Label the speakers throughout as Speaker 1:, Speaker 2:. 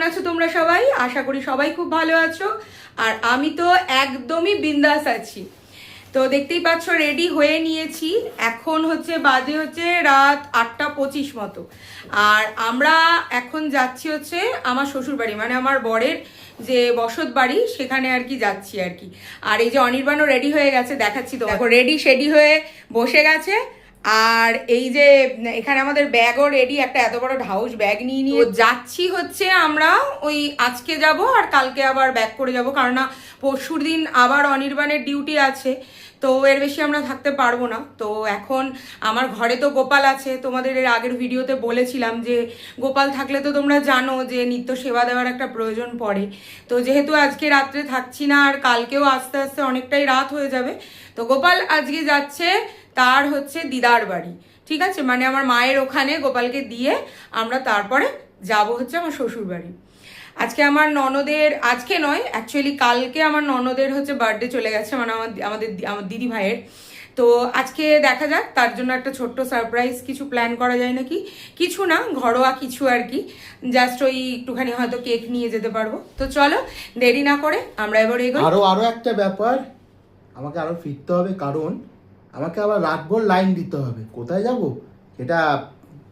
Speaker 1: আছো তোমরা সবাই? আশা করি সবাই খুব ভালো আছো। আর আমি তো একদমই বিন্দাস আছি। তো দেখতেই পাচ্ছ রেডি হয়ে নিয়েছি। এখন বাজে রাত 8:25 মতো। আর আমরা এখন যাচ্ছি আমার শ্বশুর বাড়ি, মানে আমার বরের যে বসত বাড়ি, সেখানে আর কি যাচ্ছি আর কি। আর এই যে অনির্বাণও রেডি হয়ে গেছে, দেখাচ্ছি তো, দেখো রেডি শেডি হয়ে বসে গেছে। আর এই যে এখানে আমাদের ব্যাগও রেডি, একটা এত বড় হাউস ব্যাগ নিয়ে যাচ্ছি। আমরা ওই আজকে যাব আর কালকে আবার ব্যাক করে যাব, কারণ না পরশুর দিন আবার অনির্বাণের ডিউটি আছে। তো এর বেশি আমরা থাকতে পারবো না। তো এখন আমার ঘরে তো গোপাল আছে, তোমাদের এর আগের ভিডিওতে বলেছিলাম যে গোপাল থাকলে তো তোমরা জানো যে নিত্য সেবা দেওয়ার একটা প্রয়োজন পড়ে। তো যেহেতু আজকে রাত্রে থাকছি না আর কালকেও আস্তে আস্তে অনেকটাই রাত হয়ে যাবে, তো গোপাল আজকে যাচ্ছে তার দিদার বাড়ি, ঠিক আছে, মানে আমার মায়ের ওখানে গোপালকে দিয়ে আমরা তারপরে যাব আমার শ্বশুর বাড়ি। আজকে আমার ননদের, আজকে নয় অ্যাকচুয়ালি কালকে আমার ননদের বার্থডে চলে গেছে, মানে আমার দিদি ভাইয়ের। তো আজকে দেখা যাক, তার জন্য একটা ছোট্ট সারপ্রাইজ কিছু প্ল্যান করা যায় নাকি, কিছু না ঘরোয়া কিছু আর কি, জাস্ট ওই একটুখানি হয়তো কেক নিয়ে যেতে পারবো। তো চলো দেরি না করে আমরা এবার এগোই।
Speaker 2: আরো একটা ব্যাপার, আমাকে আরো ফিরতে হবে, কারণ আমাকে আবার রাতভর লাইন দিতে হবে। কোথায় যাব এটা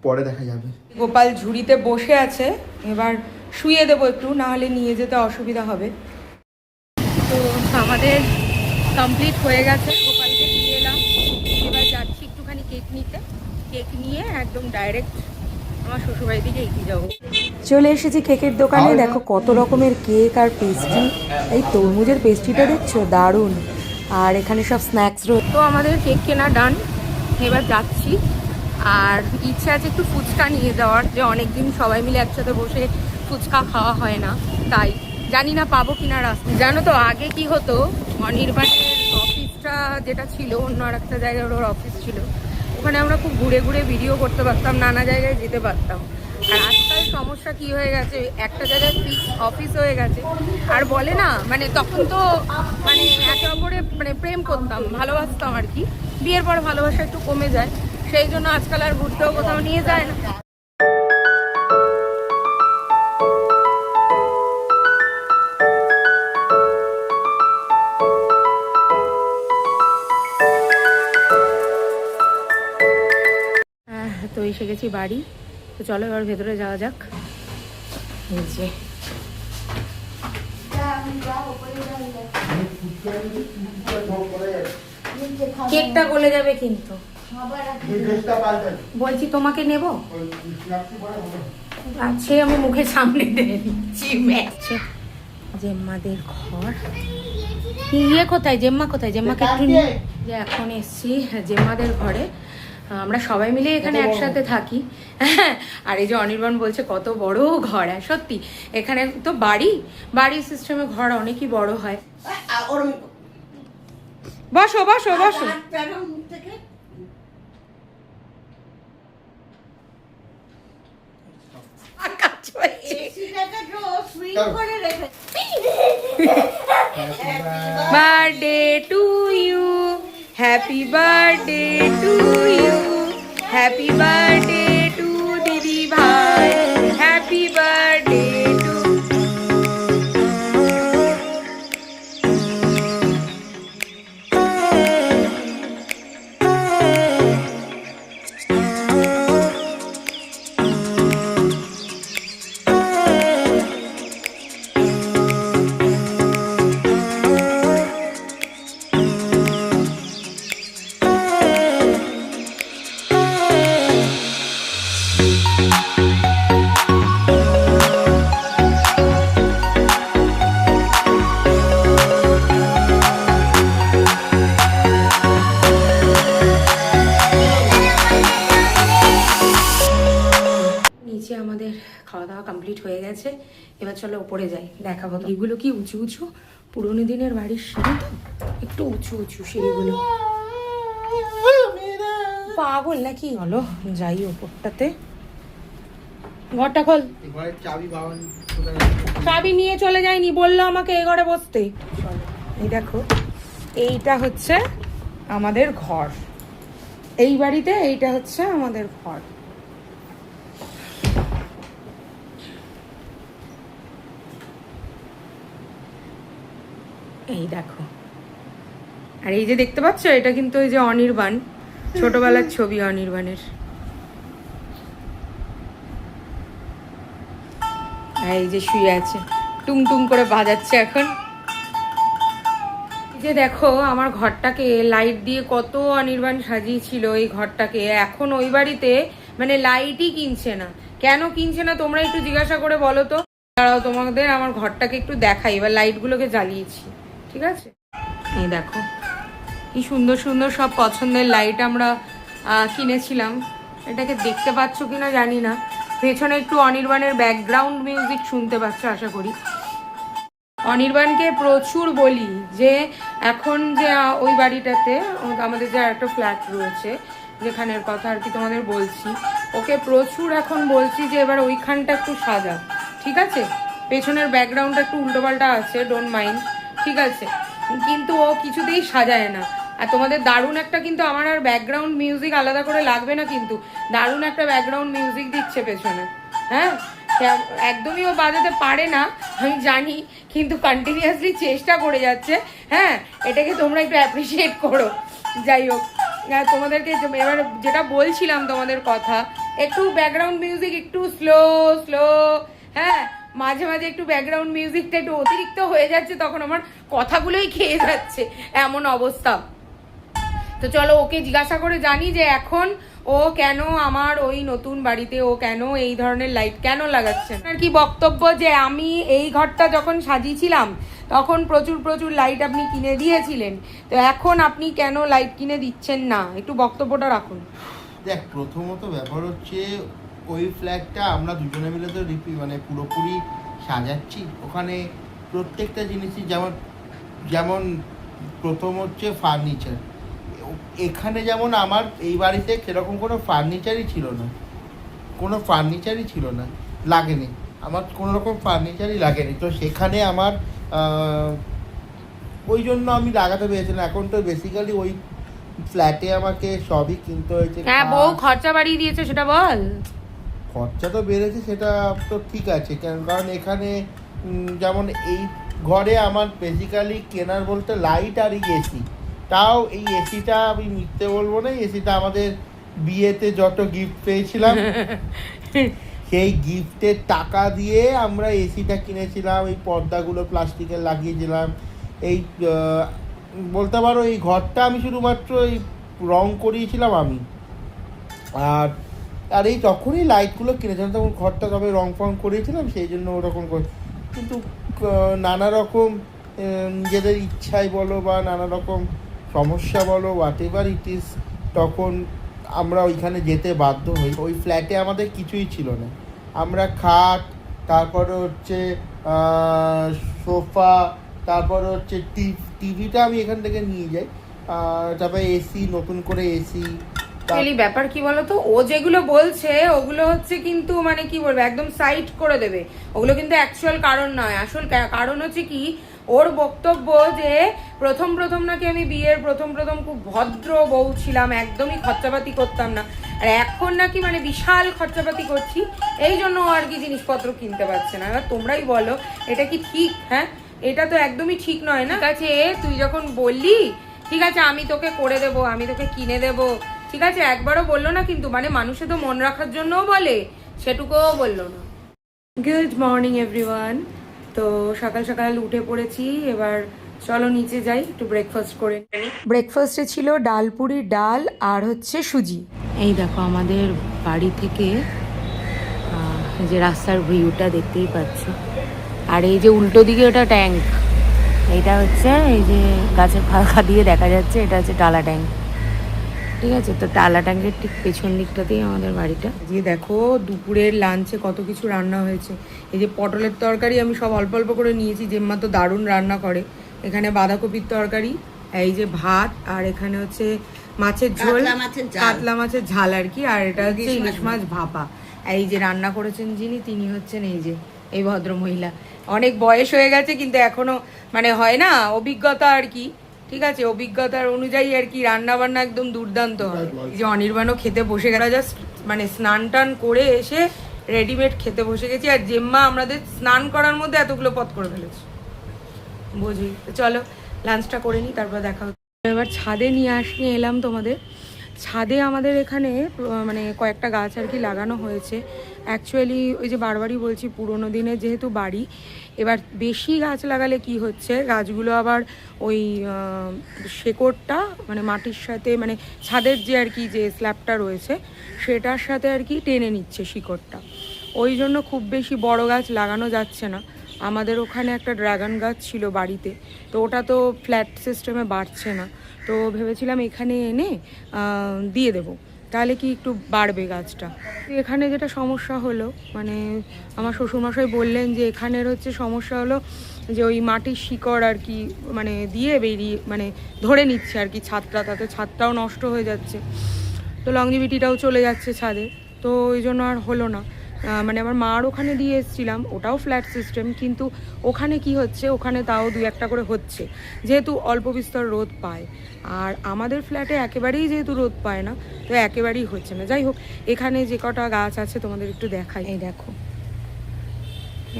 Speaker 2: পরে দেখা যাবে।
Speaker 1: গোপাল ঝুড়িতে বসে আছে, এবার শুয়ে দেবো একটু, না হলে নিয়ে যেতে অসুবিধা হবে। তো আমাদের কমপ্লিট হয়ে গেছে, গোপালকে দিয়ে এলাম। এবার যাচ্ছি একটুখানি কেক নিতে, কেক নিয়ে একদম ডাইরেক্ট আমার শ্বশুরবাড়ির দিকে এগিয়ে যাবো। চলে এসেছি কেকের দোকানে, দেখো কত রকমের কেক আর পেস্ট্রি। এই তরমুজের পেস্ট্রিটা দেখছো, দারুণ। আর এখানে সব স্ন্যাক্স রয়েছে। তো আমাদের কেক কেনা ডান, এবার যাচ্ছি। আর ইচ্ছে আছে একটু ফুচকা নিয়ে যাওয়ার, যে অনেকদিন সবাই মিলে একসাথে বসে ফুচকা খাওয়া হয় না, তাই জানি না পাবো কিনা রাস্তা। জানো তো আগে কি হতো, অনির্বাণের অফিসটা যেটা ছিল অন্য আর একটা জায়গায় ওর অফিস ছিল, ওখানে আমরা খুব ঘুরে ঘুরে ভিডিও করতে পারতাম, নানা জায়গায় যেতে পারতাম। আর আজকাল সমস্যা কি হয়ে গেছে, একটা জায়গায় ফিক্স অফিস হয়ে গেছে। আর বলে না, মানে তখন তো মানে একে অপরে মানে প্রেম করতাম, ভালোবাসতাম আর কি। বিয়ের পর ভালোবাসা একটু কমে যায়, সেই জন্য আজকাল আর ঘুরতেও কোথাও নিয়ে যায় না। তো এসে গেছি বাড়ি। তো চলো এবার ভেতরে যাওয়া যাক। এই যে কেকটা গলে যাবে কিন্তু, বলছি তোমাকে নেব আছে, আমি মুখের সামনে দিচ্ছি। জেম্মাদের ঘর, ইয়ে কোথায়, জেম্মা কোথায়, জেম্মাকে একটু নিয়ে যে এখন এসছি জেম্মাদের ঘরে। আমরা সবাই মিলে এখানে একসাথে থাকি। আর এই যে অনির্বাণ বলছে কত বড় ঘর, সত্যি এখানে তো বাড়ি সিস্টেমে ঘর অনেকই বড় হয়। বসো বসো বসো। Birthday to you, happy birthday to you, happy birthday to দিদি ভাই, হ্যাপি বার্থডে টু। আমাদের খাওয়া দাওয়া কমপ্লিট হয়ে গেছে, এবার চলো উপরে যাই, দেখাবো। এগুলো কি উঁচু উঁচু পুরোনো দিনের বাড়ির সিঁড়ি, তো একটু উঁচু উঁচু সিঁড়িগুলো, পাগল নাকি। চলো যাই ওপরটাতে, ঘরটা খোল। চাবি নিয়ে চলে যায়নি, বললো আমাকে এই ঘরে বসতে। এই দেখো, এইটা আমাদের ঘর, এই বাড়িতে এইটা আমাদের ঘর। এই দেখো, আর এই যে দেখতে পাচ্ছ, এটা কিন্তু ওই যে অনির্বাণ, ছোটবেলার ছবি অনির্বাণের। আর এই যে শুয়ে আছে, টুং টুং করে বাজাচ্ছে এখন। এই যে দেখো আমার ঘরটাকে লাইট দিয়ে কত অনির্বাণ সাজিয়েছিল এই ঘরটাকে, এখন ওই বাড়িতে মানে লাইটই কিনছে না। কেন কিনছে না তোমরা একটু জিজ্ঞাসা করে বলো তো। দাঁড়াও তোমাদের আমার ঘরটাকে একটু দেখাই, এবার লাইটগুলোকে জ্বালিয়েছি, ঠিক আছে? এই দেখো কি সুন্দর সুন্দর সব পছন্দের লাইট আমরা কিনেছিলাম। এটাকে দেখতে পাচ্ছ কিনা জানি না, পেছনে একটু অনির্বাণের ব্যাকগ্রাউন্ড মিউজিক শুনতে পাচ্ছ আশা করি। অনির্বাণকে প্রচুর বলি যে এখন যে ওই বাড়িটাতে আমাদের যে একটা ফ্ল্যাট রয়েছে যেখানের কথা আর কি তোমাদের বলছি, ওকে প্রচুর এখন বলছি যে এবার ওইখানটা একটু সাজা, ঠিক আছে? পেছনের ব্যাকগ্রাউন্ডটা একটু উল্টোপাল্টা আছে, ডোন্ট মাইন্ড, ঠিক আছে? কিন্তু ও কিছুতেই সাজায় না। আর তোমাদের দারুণ একটা, কিন্তু আমার আর ব্যাকগ্রাউন্ড মিউজিক আলাদা করে লাগবে না, কিন্তু দারুণ একটা ব্যাকগ্রাউন্ড মিউজিক দিচ্ছে পেছনে। হ্যাঁ, একদমই ও বাজাতে পারে না আমি জানি, কিন্তু কন্টিনিউয়াসলি চেষ্টা করে যাচ্ছে। হ্যাঁ, এটাকে তোমরা একটু অ্যাপ্রিসিয়েট করো। যাই হোক, তোমাদেরকে এবার যেটা বলছিলাম তোমাদের কথা, একটু ব্যাকগ্রাউন্ড মিউজিক একটু স্লো স্লো, হ্যাঁ, মাঝে মাঝে একটু ব্যাকগ্রাউন্ড মিউজিকটা একটু অতিরিক্ত হয়ে যাচ্ছে, তখন আমার কথাগুলোই খেয়ে যাচ্ছে, এমন অবস্থা। তো চলো ওকে জিজ্ঞাসা করে জানি যে এখন ও কেন আমার ওই নতুন বাড়িতে ও কেন এই ধরনের লাইট কেন লাগাচ্ছে। আর কি বক্তব্য যে আমি এই ঘরটা যখন সাজিয়েছিলাম তখন প্রচুর প্রচুর লাইট আপনি কিনে দিয়েছিলেন, তো এখন আপনি কেন লাইট কিনে দিচ্ছেন না, একটু বক্তব্যটা রাখুন।
Speaker 2: দেখ, প্রথমত ব্যাপার হচ্ছে ওই ফ্ল্যাটটা আমরা দুজনে মিলে তো মানে পুরোপুরি সাজাচ্ছি। ওখানে প্রত্যেকটা জিনিসই যেমন যেমন প্রথম হচ্ছে ফার্নিচার। এখানে যেমন আমার এই বাড়িতে সেরকম কোনো ফার্নিচারই ছিল না, লাগেনি আমার কোনো রকম ফার্নিচারই লাগেনি। তো সেখানে আমার ওই জন্য আমি লাগাতে পেরেছিলাম। এখন তো বেসিক্যালি ওই ফ্ল্যাটে আমাকে সবই কিনতে হয়েছে।
Speaker 1: হ্যাঁ, বউ খরচা বাড়িয়ে দিয়েছে সেটা বল।
Speaker 2: খরচা তো বেড়েছে, সেটা তো ঠিক আছে, কারণ এখানে যেমন এই ঘরে আমার বেসিক্যালি কেনার বলতে লাইট আর এই এসি। তাও এই এসিটা আমি মিথ্যে বলবো না, এসিটা আমাদের বিয়েতে যত গিফট পেয়েছিলাম সেই গিফটের টাকা দিয়ে আমরা এসিটা কিনেছিলাম। এই পর্দাগুলো প্লাস্টিকের লাগিয়েছিলাম। এই বলতে পারো এই ঘরটা আমি শুধুমাত্র এই রং করিয়েছিলাম আমি। আর এই তখনই লাইটগুলো কিনেছিলাম, তখন ঘরটা তবে রং ফং করিয়েছিলাম, সেই জন্য ওরকম করে। কিন্তু নানা রকম নিজেদের ইচ্ছাই বলো বা নানা রকম সমস্যা বলো, হোয়াট এভার ইট ইজ, তখন আমরা ওইখানে যেতে বাধ্য হই। ওই ফ্ল্যাটে আমাদের কিছুই ছিল না। আমরা খাট, তারপরে হচ্ছে সোফা, তারপরে হচ্ছে টিভিটা আমি এখান থেকে নিয়ে যাই, তারপরে এসি, নতুন করে এসি।
Speaker 1: ব্যাপার কি বলতো, ও যেগুলো বলছে ওগুলো হচ্ছে কিন্তু মানে কি বলবো, একদম সাইড করে দেবে, ওগুলো কিন্তু অ্যাকচুয়াল কারণ নয়। আসল কারণ হচ্ছে কি, ওর বক্তব্য যে প্রথম নাকি আমি বিয়ের প্রথম খুব ভদ্র বউ ছিলাম, একদমই খরচাপাতি করতাম না, আর এখন নাকি মানে বিশাল খরচাপাতি করছি, এই জন্য আর কি জিনিসপত্র কিনতে পারছে না। এবার তোমরাই বলো এটা কি ঠিক? হ্যাঁ, এটা তো একদমই ঠিক নয় না। ঠিক আছে, তুই যখন বললি ঠিক আছে আমি তোকে করে দেবো, আমি তোকে কিনে দেবো, ঠিক আছে, একবারও বললো না, কিন্তু মানে মানুষে তো মন রাখার জন্যও বলে, সেটুকুও বললো না। Good morning everyone. তো সকাল সকাল উঠে পড়েছি, এবার চলো নিচে যাই একটু ব্রেকফাস্ট করে। ব্রেকফাস্টে ছিল ডাল পুরি, ডাল আর হচ্ছে সুজি। এই দেখো আমাদের বাড়ি থেকে যে রাস্তার ভিউটা দেখতেই পাচ্ছ, আর এই যে উল্টো দিকে ওটা ট্যাঙ্ক, এইটা হচ্ছে এই যে গাছের ফাঁকা দিয়ে দেখা যাচ্ছে, এটা হচ্ছে টালা ট্যাঙ্ক, ঠিক আছে? তো টালা ট্যাঙ্কের ঠিক পেছন দিকটাতেই আমাদের বাড়িটা। যে দেখো দুপুরের লাঞ্চে কত কিছু রান্না হয়েছে। এই যে পটলের তরকারি আমি সব অল্প অল্প করে নিয়েছি, জেম্মা তো দারুণ রান্না করে। এখানে বাঁধাকপির তরকারি, এই যে ভাত, আর এখানে হচ্ছে মাছের ঝোল, কাতলা মাছের ঝাল আর কি, আর এটা হচ্ছে ইলিশ মাছ ভাপা। এই যে রান্না করেছেন যিনি, তিনি হচ্ছেন এই যে এই ভদ্র মহিলা। অনেক বয়স হয়ে গেছে কিন্তু এখনো মানে হয় না অভিজ্ঞতা আর কি, ঠিক আছে, অভিজ্ঞতার অনুযায়ী আর কি রান্না বান্না একদম দুর্দান্ত হয়। যে অনির্বাণও খেতে বসে গেল, জাস্ট মানে স্নান টান করে এসে রেডিমেড খেতে বসে গেছি। আর জেম্মা আমাদের স্নান করার মধ্যে এতগুলো পথ করে ফেলেছে, বুঝি। চলো লাঞ্চটা করে নিই, তারপর দেখা হচ্ছে। এবার ছাদে নিয়ে এলাম তোমাদের। ছাদে আমাদের এখানে মানে কয়েকটা গাছ আর কি লাগানো হয়েছে। অ্যাকচুয়ালি ওই যে বারবারই বলছি, পুরোনো দিনের যেহেতু বাড়ি, এবার বেশি গাছ লাগালে কি হচ্ছে, গাছগুলো আবার ওই শেকড়টা মানে মাটির সাথে, মানে ছাদের যে আর কি যে স্ল্যাবটা রয়েছে সেটার সাথে আর কি টেনে নিচ্ছে শিকড়টা। ওই জন্য খুব বেশি বড় গাছ লাগানো যাচ্ছে না। আমাদের ওখানে একটা ড্রাগন গাছ ছিল বাড়িতে, তো ওটা তো ফ্ল্যাট সিস্টেমে বাড়ছে না, তো ভেবেছিলাম এখানে এনে দিয়ে দেবো, তাহলে কি একটু বাড়বে গাছটা। এখানে যেটা সমস্যা হলো, মানে আমার শ্বশুরমশাই বললেন যে এখানের হচ্ছে সমস্যা হলো যে ওই মাটির শিকড় আর কি মানে দিয়ে বেরিয়ে মানে ধরে নিচ্ছে আর কি ছাদটা, তাতে ছাদটাও নষ্ট হয়ে যাচ্ছে, তো লংজিভিটিটাও চলে যাচ্ছে ছাদে, তো ওই জন্য আর হলো না। মানে আমার মার ওখানে দিয়ে এসেছিলাম, ওটাও ফ্ল্যাট সিস্টেম, কিন্তু ওখানে কি হচ্ছে, ওখানে তাও 2-1টা করে হচ্ছে, যেহেতু অল্প বিস্তর রোদ পায়। আর আমাদের ফ্ল্যাটে একেবারেই যেহেতু রোদ পায় না, তো একেবারেই হচ্ছে না। যাই হোক, এখানে যে কটা গাছ আছে তোমাদের একটু দেখাই। এই দেখো,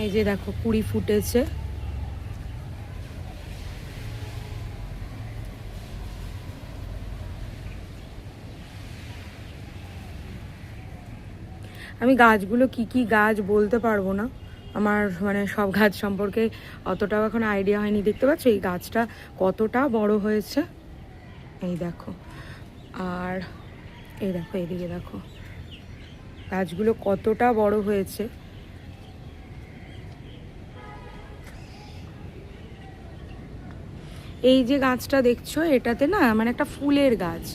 Speaker 1: এই যে দেখো কুড়ি ফুটেছে। আমি গাছগুলো কি কি গাছ বলতে পারবো না, আমার মানে সব গাছ সম্পর্কে অতটাও এখন আইডিয়া হয়নি। দেখতে পাচ্ছ এই গাছটা কতটা বড় হয়েছে, এই দেখো। আর এই দেখো, এইদিকে দেখো গাছগুলো কতটা বড় হয়েছে। এই যে গাছটা দেখছো, এটাতে না মানে একটা ফুলের গাছ,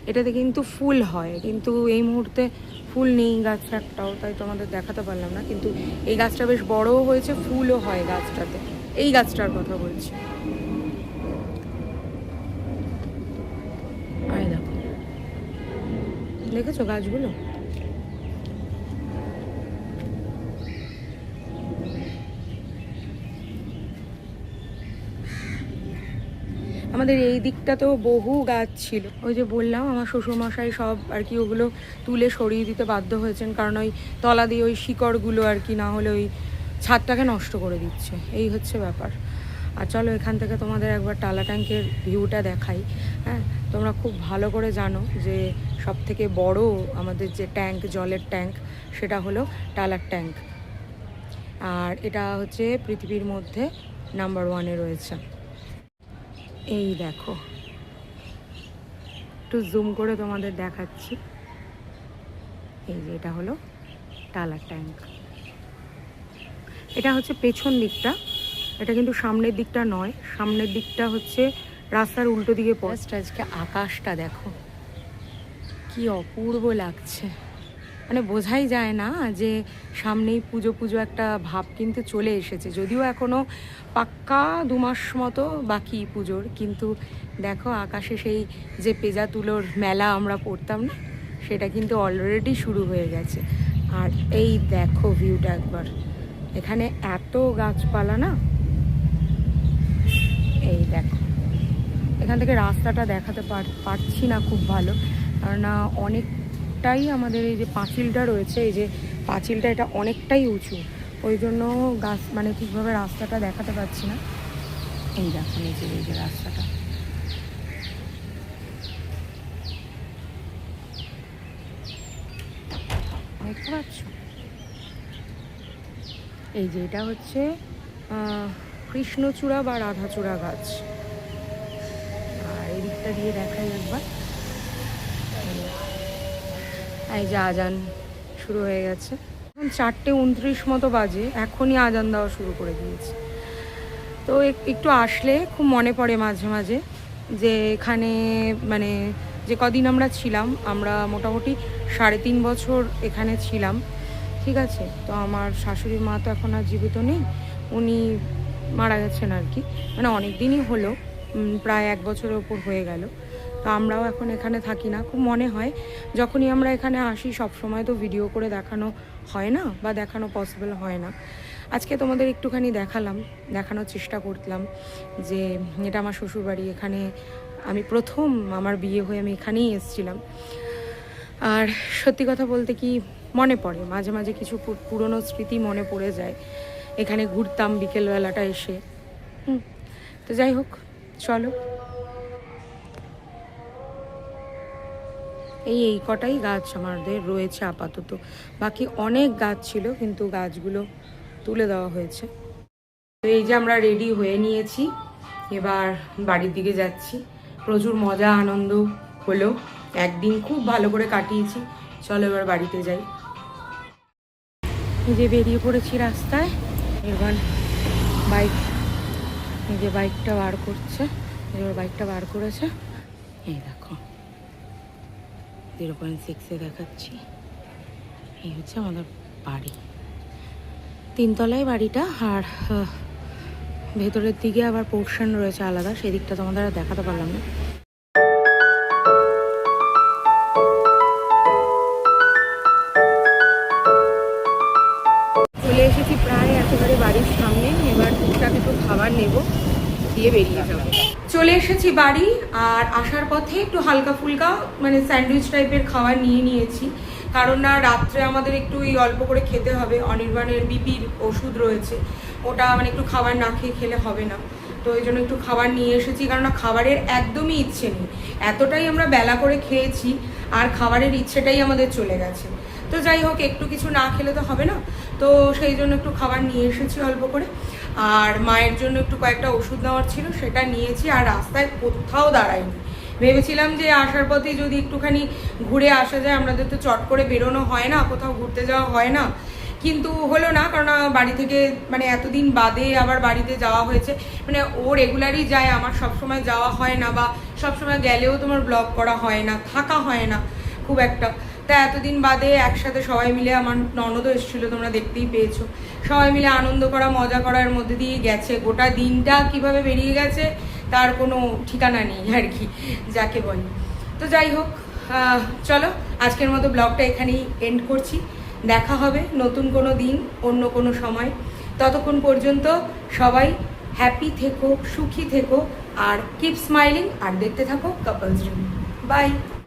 Speaker 1: এটাতে কিন্তু ফুল হয়, কিন্তু এই মুহূর্তে ফুল নেই গাছটা একটাও, তাই তোমাদের দেখাতে পারলাম না। কিন্তু এই গাছটা বেশ বড়ও হয়েছে, ফুলও হয় গাছটাতে, এই গাছটার কথা বলছি। আয় দেখো, দেখেছো গাছগুলো? আমাদের এই দিকটাতেও বহু গাছ ছিল, ওই যে বললাম আমার শ্বশুরমশাই সব আর কি ওগুলো তুলে সরিয়ে দিতে বাধ্য হয়েছেন, কারণ ওই তলা দিয়ে ওই শিকড়গুলো আর কি না হলে ওই ছাদটাকে নষ্ট করে দিচ্ছে, এই হচ্ছে ব্যাপার। আর চলো এখান থেকে তোমাদের একবার টালা ট্যাঙ্কের ভিউটা দেখাই। হ্যাঁ, তোমরা খুব ভালো করে জানো যে সব থেকে বড় আমাদের যে ট্যাঙ্ক, জলের ট্যাঙ্ক, সেটা হলো টালার ট্যাঙ্ক। আর এটা হচ্ছে পৃথিবীর মধ্যে নাম্বার 1-এ রয়েছে। এই দেখো, একটু জুম করে তোমাদের দেখাচ্ছি, এই যে এটা হলো টালার ট্যাঙ্ক। এটা হচ্ছে পেছন দিকটা, এটা কিন্তু সামনের দিকটা নয়, সামনের দিকটা হচ্ছে রাস্তার উল্টো দিকে পড়ছে। আজকে আকাশটা দেখো কি অপূর্ব লাগছে, মানে বোঝাই যায় না যে সামনেই পুজো পুজো একটা ভাব কিন্তু চলে এসেছে, যদিও এখনও পাক্কা 2 মাস মতো বাকি পুজোর, কিন্তু দেখো আকাশে সেই যে পেজা তুলোর মেলা আমরা পড়তাম না, সেটা কিন্তু অলরেডি শুরু হয়ে গেছে। আর এই দেখো ভিউটা একবার, এখানে এত গাছপালা না, এই দেখো। এখান থেকে রাস্তাটা দেখাতে পারছি না খুব ভালো, কারণ অনেকটাই আমাদের এই যে পাঁচিলটা রয়েছে, এই যে পাঁচিলটা এটা অনেকটাই উঁচু, ওই জন্য গাছ মানে ঠিকভাবে রাস্তাটা দেখাতে পারছি না। এই দেখো নিচে এই যে রাস্তাটা, দেখতে পাচ্ছ? এই যে এটা হচ্ছে কৃষ্ণচূড়া বা রাধাচূড়া গাছ। আর এই দিকটা দিয়ে দেখাই একবার, এই যে আজান শুরু হয়ে গেছে, এখন 4:29 মতো বাজে, এখনই আজান দেওয়া শুরু করে দিয়েছে। তো একটু আসলে খুব মনে পড়ে মাঝে মাঝে যে এখানে মানে যে কদিন আমরা ছিলাম, আমরা মোটামুটি 3.5 বছর এখানে ছিলাম, ঠিক আছে। তো আমার শাশুড়ি মা তো এখন আর জীবিত নেই, উনি মারা গেছেন আর কি, মানে অনেক দিনই হলো, প্রায় 1 বছরের ওপর হয়ে গেল। তো আমরাও এখন এখানে থাকি না, খুব মনে হয় যখনই আমরা এখানে আসি, সব সময় তো ভিডিও করে দেখানো হয় না বা দেখানো পসিবল হয় না। আজকে তোমাদের একটুখানি দেখানোর চেষ্টা করলাম যে এটা আমার শ্বশুরবাড়ি, এখানে আমি প্রথম আমার বিয়ে হয়ে আমি এখানেই এসেছিলাম। আর সত্যি কথা বলতে কি মনে পড়ে মাঝে মাঝে, কিছু পুরনো স্মৃতি মনে পড়ে যায়, এখানে ঘুরতাম বিকেলবেলাটা এসে। তো যাই হোক, চলো। এই কটাই গাছ আমাদের রয়েছে আপাতত, বাকি অনেক গাছ ছিল কিন্তু গাছগুলো তুলে দেওয়া হয়েছে। তো এই যে আমরা রেডি হয়ে নিয়েছি, এবার বাড়ির দিকে যাচ্ছি। প্রচুর মজা আনন্দ হলো, একদিন খুব ভালো করে কাটিয়েছি। চলো এবার বাড়িতে যাই। এই যে বেরিয়ে পড়েছি রাস্তায়, এবার এই যে বাইকটা বার করছে, এবার বাইকটা বার করেছে, এই দেখো 0.6-এ দেখাচ্ছি। এই হচ্ছে আমাদের বাড়ি, 3 তলায় বাড়িটা, আর ভেতরের দিকে আবার পোর্শন রয়েছে আলাদা, সেদিকটা তোমাদের আর দেখাতে পারলাম না। চলে এসেছি প্রায় একেবারে বাড়ির সামনে, এবার টুকটাক একটু খাবার নেব, দিয়ে বেরিয়ে যাবো। চলে এসেছি বাড়ি, আর আসার পথে একটু হালকা ফুলকা মানে স্যান্ডউইচ টাইপের খাবার নিয়ে নিয়েছি, কারণ না রাত্রে আমাদের একটু অল্প করে খেতে হবে। অনির্বাণের বিপির ওষুধ রয়েছে, ওটা মানে একটু খাবার না খেলে হবে না, তো ওই জন্য একটু খাবার নিয়ে এসেছি, কারণ না খাবারের একদমই ইচ্ছে নেই। এতটাই আমরা বেলা করে খেয়েছি আর খাবারের ইচ্ছেটাই আমাদের চলে গেছে। তো যাই হোক, একটু কিছু না খেলে তো হবে না, তো সেই জন্য একটু খাবার নিয়ে এসেছি অল্প করে। আর মায়ের জন্য একটু কয়েকটা ওষুধ নেওয়ার ছিল, সেটা নিয়েছি। আর রাস্তায় কোথাও দাঁড়াইনি, ভেবেছিলাম যে আসার পথে যদি একটুখানি ঘুরে আসা যায়, আমাদের তো চট করে বেরোনো হয় না, কোথাও ঘুরতে যাওয়া হয় না, কিন্তু হলো না, কারণ বাড়ি থেকে মানে এতদিন বাদে আবার বাড়িতে যাওয়া হয়েছে। মানে ও রেগুলারই যায়, আমার সবসময় যাওয়া হয় না, বা সবসময় গেলেও তোমার ব্লগ করা হয় না, থাকা হয় না খুব একটা। তা এতদিন বাদে একসাথে সবাই মিলে, আমার ননদও এসেছিলো, তোমরা দেখতেই পেয়েছো, সবাই মিলে আনন্দ করা মজা করার মধ্যে দিয়ে গেছে। গোটা দিনটা কিভাবে বেরিয়ে গেছে তার কোনো ঠিকানা নেই আর কি, যাকে বলি। তো যাই হোক, চলো আজকের মতো ব্লগটা এখানেই এন্ড করছি। দেখা হবে নতুন কোনো দিন, অন্য কোনো সময়। ততক্ষণ পর্যন্ত সবাই হ্যাপি থেকো, সুখী থেকো, আর কিপ স্মাইলিং, আর দেখতে থাকো কাপলস ড্রিম। বাই।